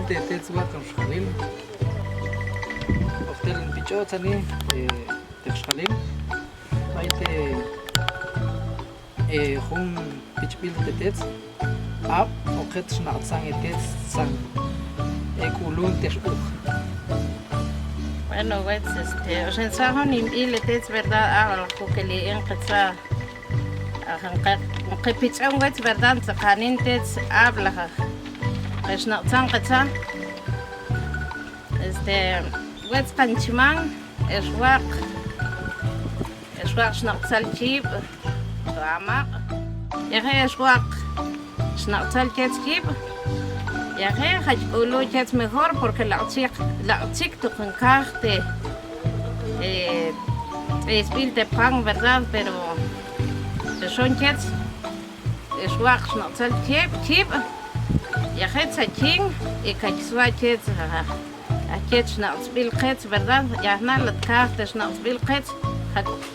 te tetzwa con xjalil. Hostel en pichotani te xjalil. Baite jun pichpil te tetz. Ab ojet xnatzang tetz sang ekulun texuk. Bueno, pues عشان ساهون يميل تيت verdad أغلق كلي إن قصة قبيت أم قط verdad سقانين تيت أبلغ إيش نقطان قصة قط قنشمان إشواق شنقصل جيب وعمق يا أخي إشواق شنقصل تيت جيب يا أخي خج قولوا جت mejor porque la chic tu concaste espil de pan verdad pero son jets es wax no sal chip يا أخي سaching y cachua jets a jets no espil jets verdad ya na la caste no espil jets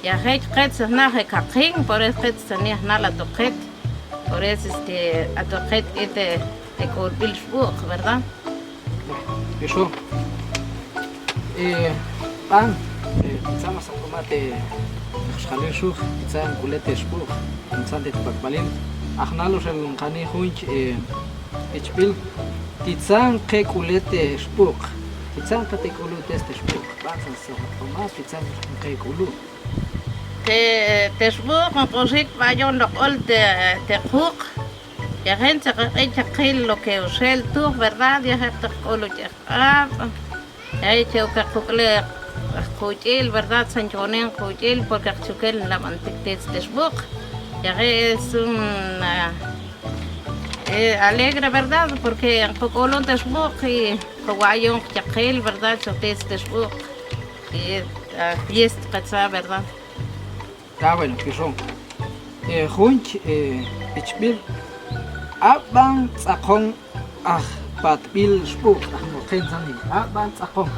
يا أخي jets na hekaqing por eso jets ni na la toqet por eso a toqet يكون بالفوق verdad Eso. Pan. Estamos a tomate. Xjalil shuk. Están culete shuk. Están de pakbalin. Ahnalo shel qani hunch ichpil. Tizan que culete shuk. Tizan que te culete este shuk. Basan se tomate tizan que culu. te shuk con cosik vayon lo ol te hook. Ya gente echa lo que usé el tú, ¿verdad? Ya gente colo ya hecho que cucle cuchil, ¿verdad? Sanchonen cuchil porque chuquel la mantequilla de sbuk. Ya es un alegre, ¿verdad? Porque en colo de sbuk y coguayon chakil, ¿verdad? Chotes de sbuk y fiesta, ¿verdad? Ah, bueno, que son hunch ichbil Aban tsakong patbil spuk moken sani aban tsakong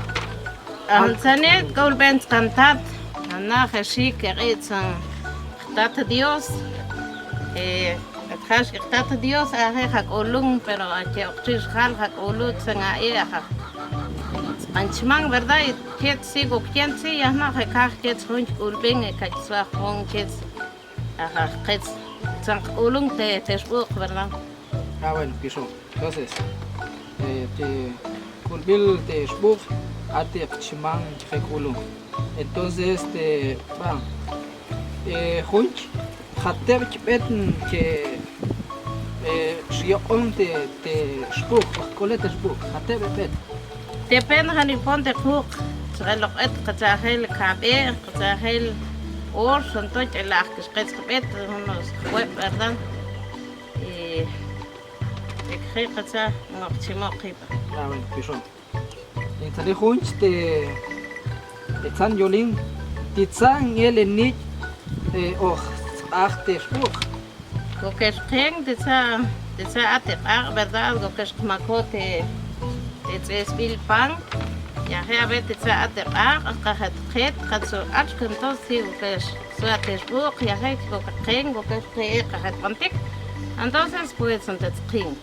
Sanet gol bens cantat ana jeshi keritsan tat Dios Hash tat Dios ahe hak olung pero ache oktis hal hak olut sanga ha Anchman verdad ket sigo quien si ya na hekach ket hunch ulbeng ekachwa hong ket aha ket sang olung te spuk verdad Ah, bueno, piso. Entonces, te culbil te spuk ate chiman chekulu. Entonces, va. Hunch, hater chipeten que shion te spuk, colete spuk, hater bet. Depende hani ponte cook. Srelo et qatahel kabe, qatahel or son toch elach qet bet unos web, ¿verdad? خيقة نقطة موقفة. bueno, piso. Entonces, hunch te tsan yolin, tsan el nit achte spuk. Lo que es king, tsa ate verdad, lo que es macote, es bil pan. Ya a ver tsa ate cajet catso achkentos si lo que es suate spuk, ya lo que king, lo que es cajet pantic. Entonces pues entonces king.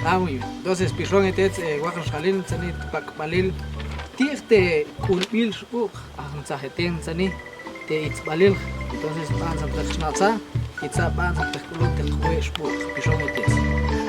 Ah, muy bien. Entonces, pisón etets, guacan xjalil, tzanit pakbalil, tirte culbil shuk, ahunzajetin tzani, te itzbalil, entonces, panzan tech xnatza, itza panzan tech kulun tech hue shuk, pisón etets.